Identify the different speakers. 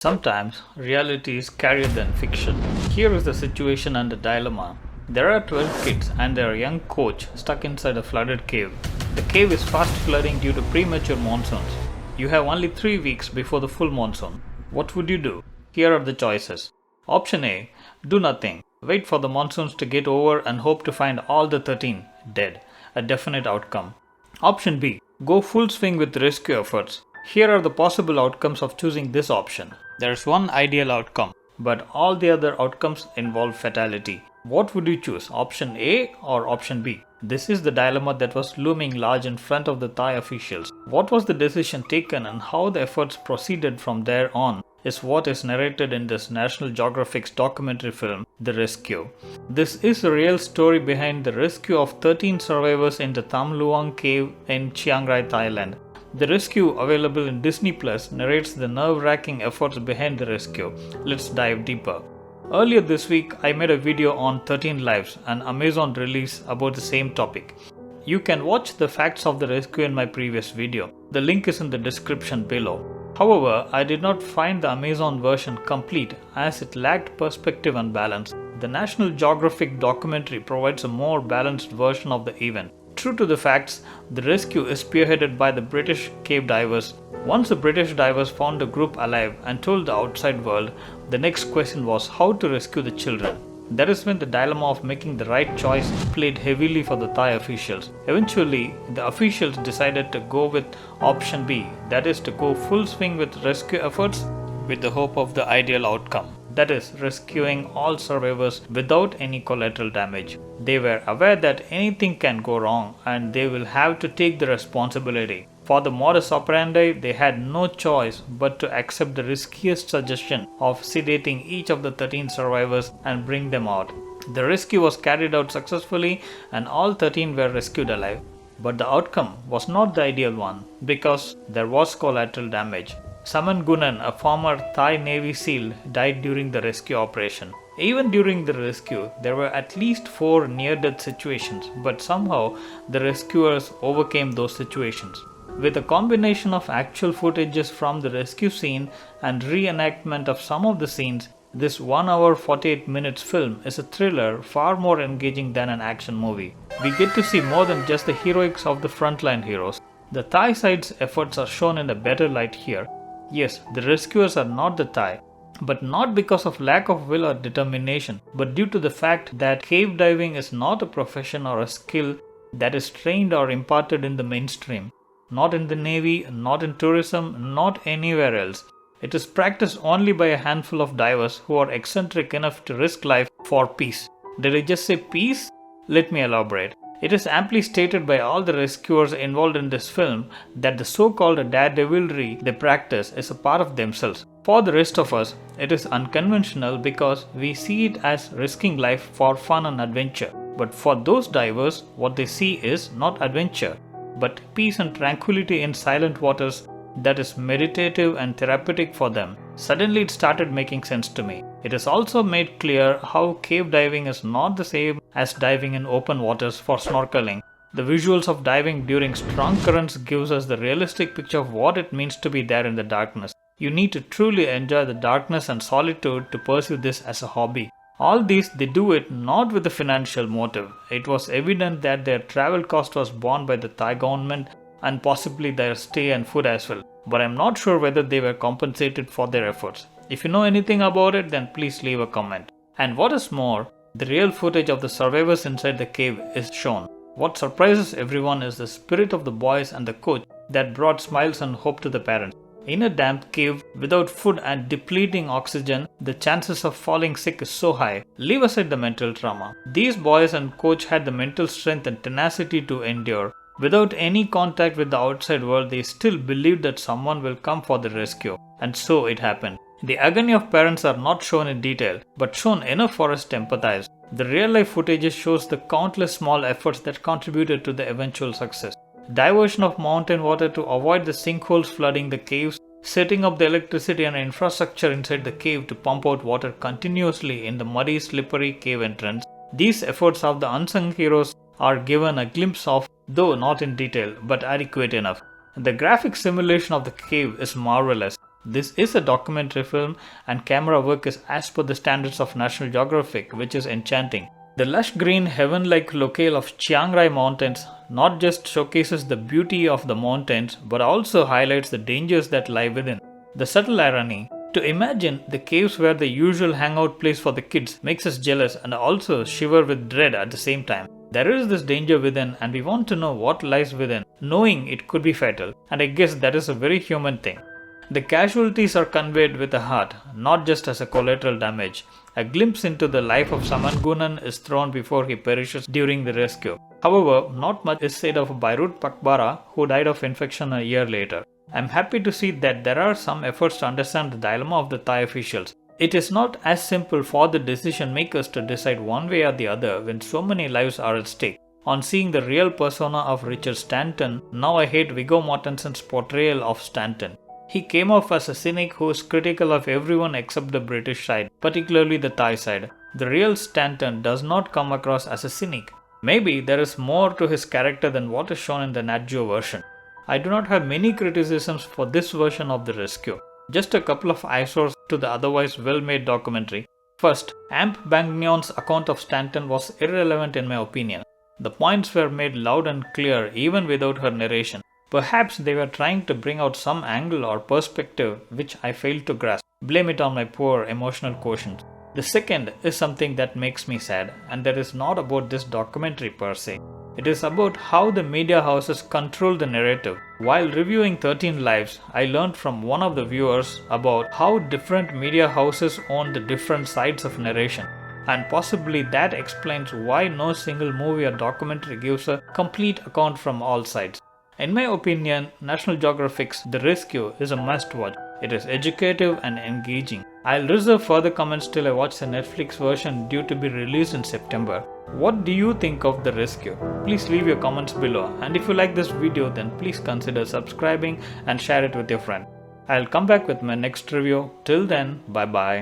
Speaker 1: Sometimes reality is scarier than fiction. Here is the situation and the dilemma. There are 12 kids and their young coach stuck inside a flooded cave. The cave is fast flooding due to premature monsoons. You have only 3 weeks before the full monsoon. What would you do? Here are the choices. Option A. Do nothing. Wait for the monsoons to get over and hope to find all the 13 dead. A definite outcome. Option B. Go full swing with rescue efforts. Here are the possible outcomes of choosing this option. There is one ideal outcome, but all the other outcomes involve fatality. What would you choose, option A or option B? This is the dilemma that was looming large in front of the Thai officials. What was the decision taken and how the efforts proceeded from there on is what is narrated in this National Geographic's documentary film, The Rescue. This is the real story behind the rescue of 13 survivors in the Tham Luang cave in Chiang Rai, Thailand. The Rescue, available in Disney Plus, narrates the nerve-wracking efforts behind the rescue. Let's dive deeper. Earlier this week, I made a video on 13 Lives, an Amazon release about the same topic. You can watch the facts of the rescue in my previous video. The link is in the description below. However, I did not find the Amazon version complete as it lacked perspective and balance. The National Geographic documentary provides a more balanced version of the event. True to the facts, the rescue is spearheaded by the British cave divers. Once the British divers found the group alive and told the outside world, the next question was how to rescue the children. That is when the dilemma of making the right choice played heavily for the Thai officials. Eventually, the officials decided to go with option B, that is to go full swing with rescue efforts with the hope of the ideal outcome. That is, rescuing all survivors without any collateral damage. They were aware that anything can go wrong and they will have to take the responsibility. For the modus operandi, they had no choice but to accept the riskiest suggestion of sedating each of the 13 survivors and bring them out. The rescue was carried out successfully and all 13 were rescued alive. But the outcome was not the ideal one because there was collateral damage. Saman Gunan, a former Thai Navy SEAL, died during the rescue operation. Even during the rescue, there were at least 4 near-death situations, but somehow the rescuers overcame those situations. With a combination of actual footages from the rescue scene and reenactment of some of the scenes, this 1 hour 48 minutes film is a thriller far more engaging than an action movie. We get to see more than just the heroics of the frontline heroes. The Thai side's efforts are shown in a better light here. Yes, the rescuers are not the Thai, but not because of lack of will or determination, but due to the fact that cave diving is not a profession or a skill that is trained or imparted in the mainstream. Not in the Navy, not in tourism, not anywhere else. It is practiced only by a handful of divers who are eccentric enough to risk life for peace. Did I just say peace? Let me elaborate. It is amply stated by all the rescuers involved in this film that the so-called daredevilry they practice is a part of themselves. For the rest of us, it is unconventional because we see it as risking life for fun and adventure. But for those divers, what they see is not adventure, but peace and tranquility in silent waters that is meditative and therapeutic for them. Suddenly it started making sense to me. It is also made clear how cave diving is not the same as diving in open waters for snorkeling. The visuals of diving during strong currents gives us the realistic picture of what it means to be there in the darkness. You need to truly enjoy the darkness and solitude to pursue this as a hobby. All these, they do it not with a financial motive. It was evident that their travel cost was borne by the Thai government and possibly their stay and food as well. But I'm not sure whether they were compensated for their efforts. If you know anything about it, then please leave a comment. And what is more, the real footage of the survivors inside the cave is shown. What surprises everyone is the spirit of the boys and the coach that brought smiles and hope to the parents. In a damp cave, without food and depleting oxygen, the chances of falling sick is so high. Leave aside the mental trauma. These boys and coach had the mental strength and tenacity to endure. Without any contact with the outside world, they still believed that someone will come for the rescue. And so it happened. The agony of parents are not shown in detail, but shown enough for us to empathize. The real-life footage shows the countless small efforts that contributed to the eventual success. Diversion of mountain water to avoid the sinkholes flooding the caves, setting up the electricity and infrastructure inside the cave to pump out water continuously in the muddy, slippery cave entrance. These efforts of the unsung heroes are given a glimpse of, though not in detail, but adequate enough. The graphic simulation of the cave is marvelous. This is a documentary film and camera work is as per the standards of National Geographic, which is enchanting. The lush green heaven-like locale of Chiang Rai Mountains not just showcases the beauty of the mountains but also highlights the dangers that lie within. The subtle irony to imagine the caves were the usual hangout place for the kids makes us jealous and also shiver with dread at the same time. There is this danger within and we want to know what lies within, knowing it could be fatal, and I guess that is a very human thing. The casualties are conveyed with a heart, not just as a collateral damage. A glimpse into the life of Samangunan is thrown before he perishes during the rescue. However, not much is said of Bairut Pakbara, who died of infection a year later. I am happy to see that there are some efforts to understand the dilemma of the Thai officials. It is not as simple for the decision makers to decide one way or the other when so many lives are at stake. On seeing the real persona of Richard Stanton, now I hate Viggo Mortensen's portrayal of Stanton. He came off as a cynic who is critical of everyone except the British side, particularly the Thai side. The real Stanton does not come across as a cynic. Maybe there is more to his character than what is shown in the Nat Geo version. I do not have many criticisms for this version of the rescue. Just a couple of eyesores to the otherwise well-made documentary. First, Amp Bangnion's account of Stanton was irrelevant in my opinion. The points were made loud and clear even without her narration. Perhaps they were trying to bring out some angle or perspective which I failed to grasp. Blame it on my poor emotional quotient. The second is something that makes me sad, and that is not about this documentary per se. It is about how the media houses control the narrative. While reviewing 13 Lives, I learned from one of the viewers about how different media houses own the different sides of narration. And possibly that explains why no single movie or documentary gives a complete account from all sides. In my opinion, National Geographic's The Rescue is a must-watch. It is educative and engaging. I'll reserve further comments till I watch the Netflix version due to be released in September. What do you think of The Rescue? Please leave your comments below, and if you like this video then please consider subscribing and share it with your friend. I'll come back with my next review. Till then, bye bye.